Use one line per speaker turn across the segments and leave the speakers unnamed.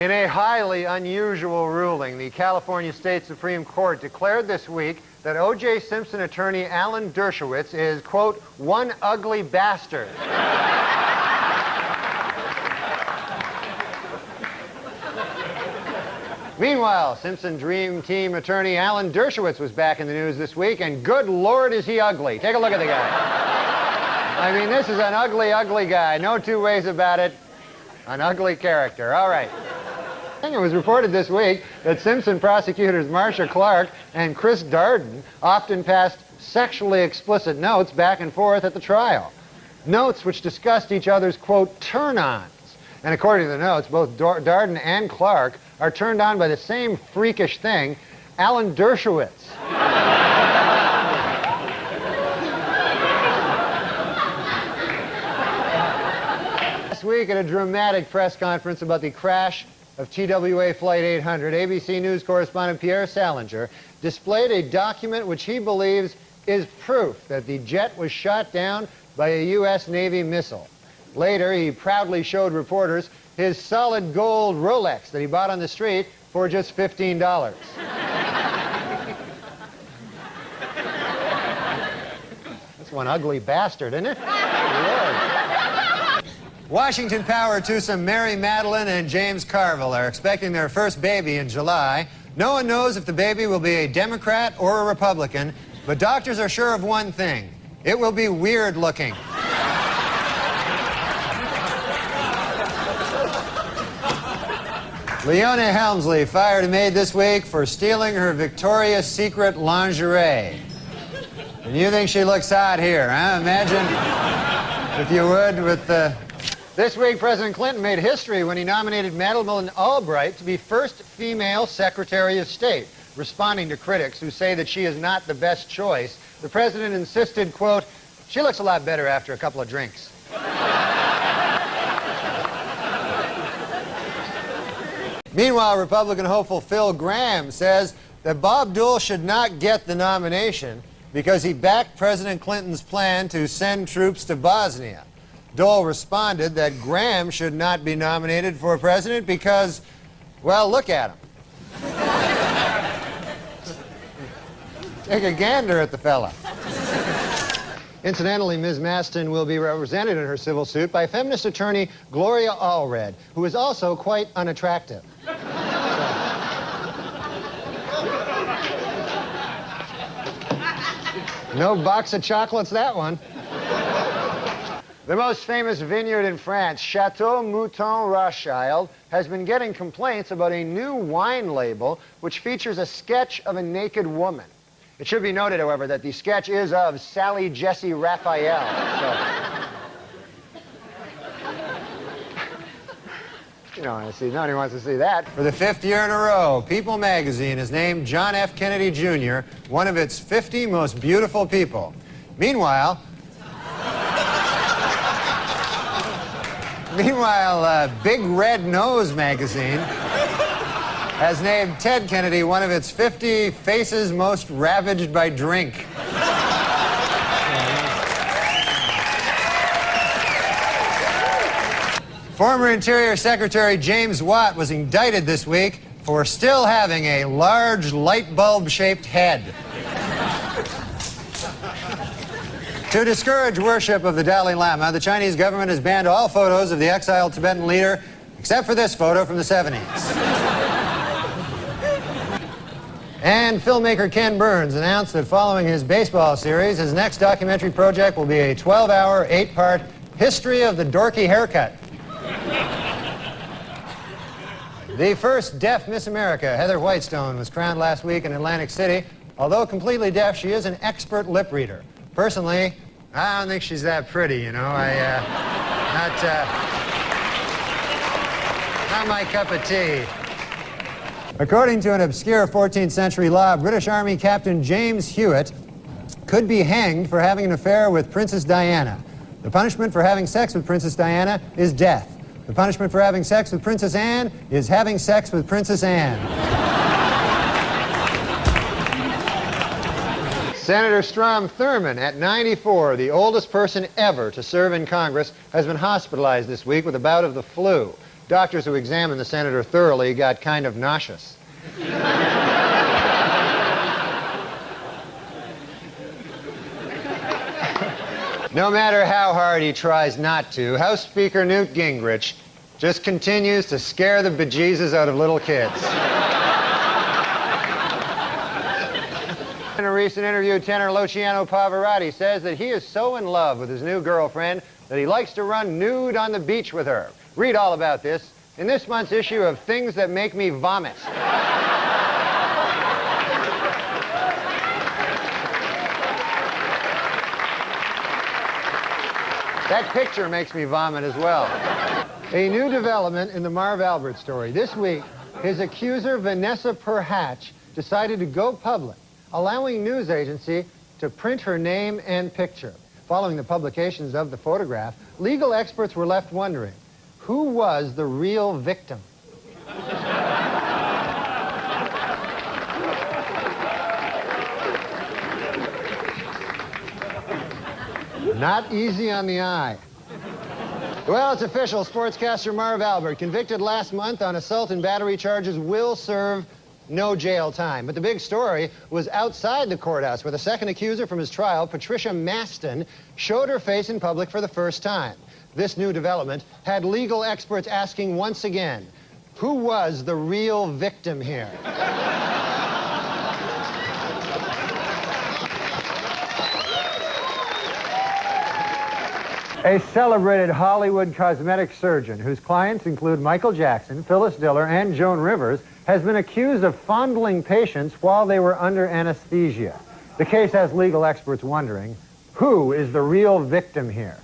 In a highly unusual ruling, the California State Supreme Court declared this week that O.J. Simpson attorney Alan Dershowitz is, quote, one ugly bastard. Meanwhile, Simpson Dream Team attorney Alan Dershowitz was back in the news this week, and good Lord is he ugly. Take a look at the guy. I mean, this is an ugly, ugly guy. No two ways about it. An ugly character. All right. It was reported this week that Simpson prosecutors Marcia Clark and Chris Darden often passed sexually explicit notes back and forth at the trial. Notes which discussed each other's, quote, turn-ons. And according to the notes, both Darden and Clark are turned on by the same freakish thing, Alan Dershowitz. Last week at a dramatic press conference about the crash of TWA Flight 800, ABC News correspondent Pierre Salinger displayed a document which he believes is proof that the jet was shot down by a U.S. Navy missile. Later, he proudly showed reporters his solid gold Rolex that he bought on the street for just $15. That's one ugly bastard, isn't it? Washington Power to some Mary Madeline and James Carville are expecting their first baby in July. No one knows if the baby will be a Democrat or a Republican, but doctors are sure of one thing. It will be weird looking. Leona Helmsley fired a maid this week for stealing her Victoria's Secret lingerie. And you think she looks hot here, huh? Imagine, if you would, with the... This week, President Clinton made history when he nominated Madeleine Albright to be first female Secretary of State. Responding to critics who say that she is not the best choice, the president insisted, quote, she looks a lot better after a couple of drinks. Meanwhile, Republican hopeful Phil Gramm says that Bob Dole should not get the nomination because he backed President Clinton's plan to send troops to Bosnia. Dole responded that Graham should not be nominated for president because, well, look at him. Take a gander at the fella. Incidentally, Ms. Maston will be represented in her civil suit by feminist attorney Gloria Allred, who is also quite unattractive. No box of chocolates, that one. The most famous vineyard in France, Chateau Mouton Rothschild, has been getting complaints about a new wine label which features a sketch of a naked woman. It should be noted, however, that the sketch is of Sally Jessy Raphael. So. Nobody wants to see that. For the 5th year in a row, People magazine has named John F. Kennedy Jr. one of its 50 most beautiful people. Meanwhile, Big Red Nose magazine has named Ted Kennedy one of its 50 faces most ravaged by drink. Former Interior Secretary James Watt was indicted this week for still having a large light bulb-shaped head. To discourage worship of the Dalai Lama, the Chinese government has banned all photos of the exiled Tibetan leader, except for this photo from the 70s. And filmmaker Ken Burns announced that following his baseball series, his next documentary project will be a 12-hour, 8-part history of the dorky haircut. The first deaf Miss America, Heather Whitestone, was crowned last week in Atlantic City. Although completely deaf, she is an expert lip reader. Personally, I don't think she's that pretty, you know. Not my cup of tea. According to an obscure 14th century law, British Army Captain James Hewitt could be hanged for having an affair with Princess Diana. The punishment for having sex with Princess Diana is death. The punishment for having sex with Princess Anne is having sex with Princess Anne. Senator Strom Thurmond, at 94, the oldest person ever to serve in Congress, has been hospitalized this week with a bout of the flu. Doctors who examined the senator thoroughly got kind of nauseous. No matter how hard he tries not to, House Speaker Newt Gingrich just continues to scare the bejesus out of little kids. In a recent interview, tenor Luciano Pavarotti says that he is so in love with his new girlfriend that he likes to run nude on the beach with her. Read all about this in this month's issue of Things That Make Me Vomit. That picture makes me vomit as well. A new development in the Marv Albert story. This week, his accuser, Vanessa Perhatch, decided to go public, allowing news agency to print her name and picture. Following the publications of the photograph, legal experts were left wondering, who was the real victim? Not easy on the eye. Well, it's official. Sportscaster Marv Albert, convicted last month on assault and battery charges, will serve no jail time. But the big story was outside the courthouse, where the second accuser from his trial, Patricia Maston, showed her face in public for the first time. This new development had legal experts asking once again, who was the real victim here? A celebrated Hollywood cosmetic surgeon whose clients include Michael Jackson, Phyllis Diller, and Joan Rivers has been accused of fondling patients while they were under anesthesia. The case has legal experts wondering, who is the real victim here?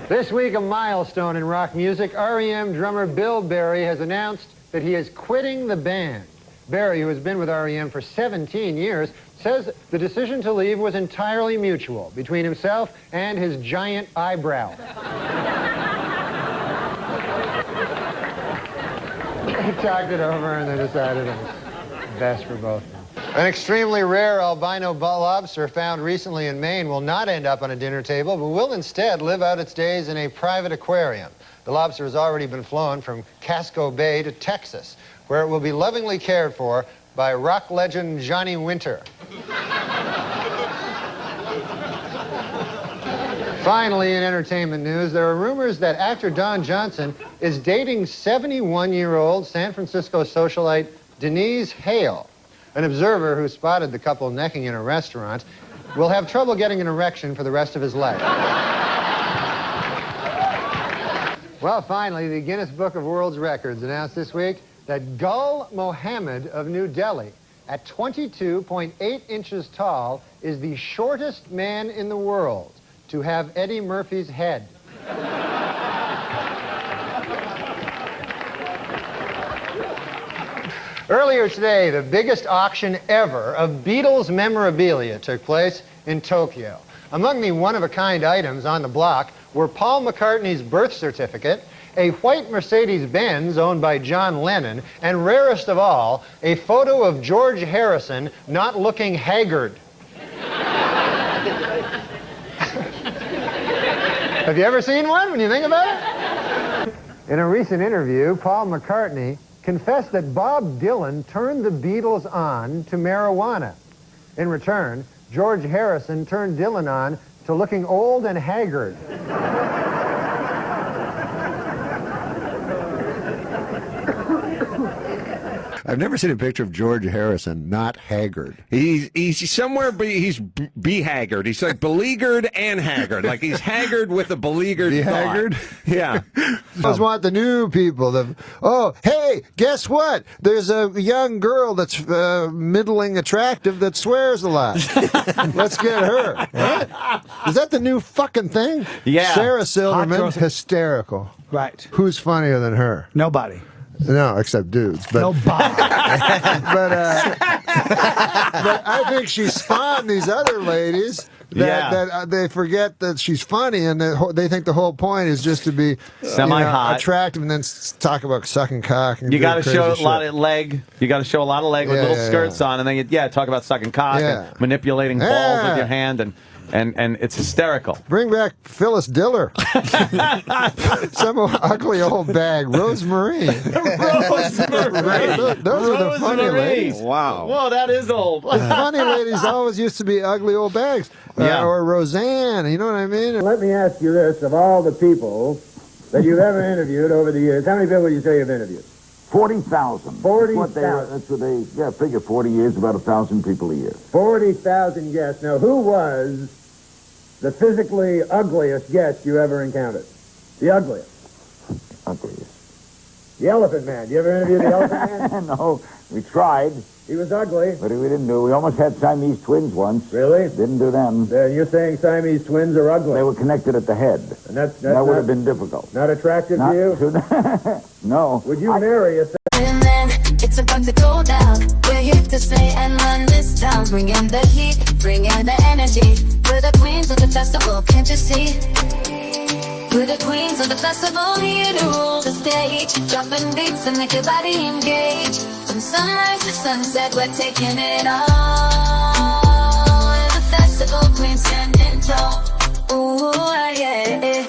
This week, a milestone in rock music. R.E.M. drummer Bill Berry has announced that he is quitting the band. Berry, who has been with R.E.M. for 17 years, says the decision to leave was entirely mutual between himself and his giant eyebrow. They talked it over and they decided it was best for both of them. An extremely rare albino lobster found recently in Maine will not end up on a dinner table, but will instead live out its days in a private aquarium. The lobster has already been flown from Casco Bay to Texas, where it will be lovingly cared for by rock legend Johnny Winter. Finally, in entertainment news, there are rumors that actor Don Johnson is dating 71-year-old San Francisco socialite Denise Hale. An observer who spotted the couple necking in a restaurant will have trouble getting an erection for the rest of his life. Well, finally, the Guinness Book of World Records announced this week that Gul Mohammed of New Delhi, at 22.8 inches tall, is the shortest man in the world to have Eddie Murphy's head. Earlier today, the biggest auction ever of Beatles memorabilia took place in Tokyo. Among the one-of-a-kind items on the block were Paul McCartney's birth certificate, a white Mercedes-Benz owned by John Lennon, and rarest of all, a photo of George Harrison not looking haggard. Have you ever seen one when you think about it? In a recent interview, Paul McCartney confessed that Bob Dylan turned the Beatles on to marijuana. In return, George Harrison turned Dylan on to looking old and haggard. I've never seen a picture of George Harrison not haggard.
He's somewhere, he's be-haggard. He's like beleaguered and haggard. Like he's haggard with a beleaguered
Be-haggard?
Yeah.
I just want the new people. Oh, hey, guess what? There's a young girl that's middling attractive that swears a lot. Let's get her. What? Is that the new fucking thing?
Yeah.
Sarah Silverman, hysterical.
Right.
Who's funnier than her?
Nobody.
No, except dudes. But,
Nobody.
but I think she spawned these other ladies that they forget that she's funny, and they think the whole point is just to be
semi-hot,
attractive, and then talk about sucking cock. And
you got to show
shit.
a lot of leg. You got to show a lot of leg with little skirts on, and then talk about sucking cock and manipulating balls with your hand and
And it's hysterical.
Bring back Phyllis Diller. Some ugly old bag. Rosemary.
Rosemary.
Those are the funny ladies.
Wow.
Whoa, that is old.
The funny ladies always used to be ugly old bags.
Yeah.
Or Roseanne, you know what I mean?
Let me ask you this, of all the people that you've ever interviewed over the years, how many people would you say you've interviewed?
40,000.
40,000.
That's what they, yeah, figure 40 years, about 1,000 people a year.
40,000 guests. Now, who was the physically ugliest guest you ever encountered? The ugliest.
Ugliest.
The Elephant Man. You ever interviewed the Elephant Man?
No, we tried,
He was ugly.
but we didn't do. We almost had Siamese twins once.
Really?
Didn't do them.
You're saying Siamese twins are ugly.
They were connected at the head.
And that's
That would
not,
have been difficult.
not attractive to you?
No.
Would you marry a
And then it's about to go down. We're here to stay and run this town. Bring in the heat, bring in the energy. We're the queens of the festival, can't you see? We're the queens of the festival, here to rule the stage. Dropping beats and make your body engage. From sunrise to sunset, we're taking it all. We're the festival queens standing tall. Ooh, yeah,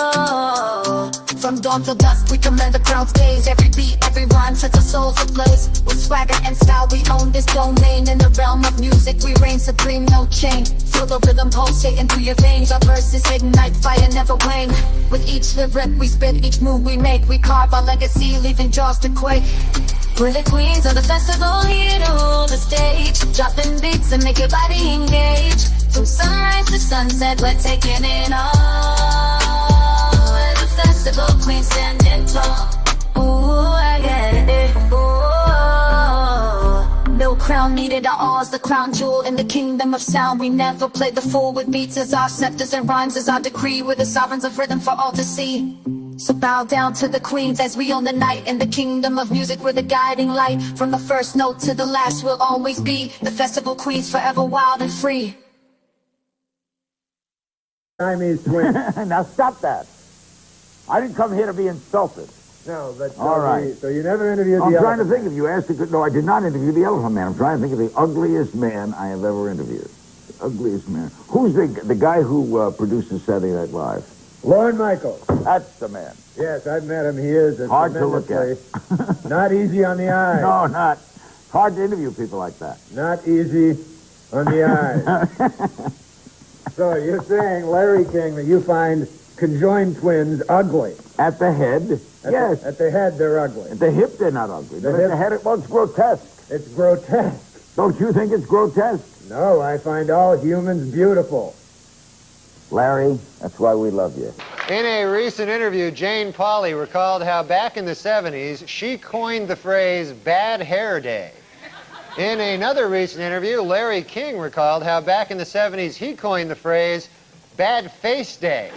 ooh. From dawn till dusk, we command the crowd's gaze. Every beat, every rhyme sets our souls ablaze. With swagger and style, we own this domain. In the realm of music, we reign supreme, no chain. Feel the rhythm pulsating through your veins. Our verses ignite, fire never wane. With each lyric we spit, each move we make, we carve our legacy, leaving jaws to quake. We're the queens of the festival, here to rule the stage. Dropping beats and make your body engage. From sunrise to sunset, we're taking it all. We're the festival queens standing tall. Ooh, I get it. Ooh. No crown needed, our all's the crown jewel in the kingdom of sound. We never play the fool with beats as our scepters and rhymes as our decree. We're the sovereigns of rhythm for all to see. So bow down to the queens as we own the night. In the kingdom of music, we're the guiding light. From the first note to the last, we'll always be the festival queens, forever wild and free.
Siamese twins?
Now stop that. I didn't come here to be insulted.
No, but
All right.
So you never interviewed
I'm
the
trying to
Elephant
think if you asked. No, I did not interview the Elephant Man. I'm trying to think of the ugliest man I have ever interviewed. The ugliest man. Who's the guy who produces Saturday Night Live?
Lorne Michaels.
That's the man.
Yes, I've met him. He is
Hard to look
tremendously not easy on the eye.
No, not. It's hard to interview people like that.
Not easy on the eye. So you're saying, Larry King, that you find conjoined twins ugly?
At the head, yes.
At the head, they're ugly.
At the hip, they're not ugly.
The
But at
hip-
the head, well, it's grotesque.
It's grotesque.
Don't you think it's grotesque?
No, I find all humans beautiful.
Larry, that's why we love you.
In a recent interview, Jane Pauley recalled how back in the 70s, she coined the phrase bad hair day. In another recent interview, Larry King recalled how back in the 70s, he coined the phrase bad face day.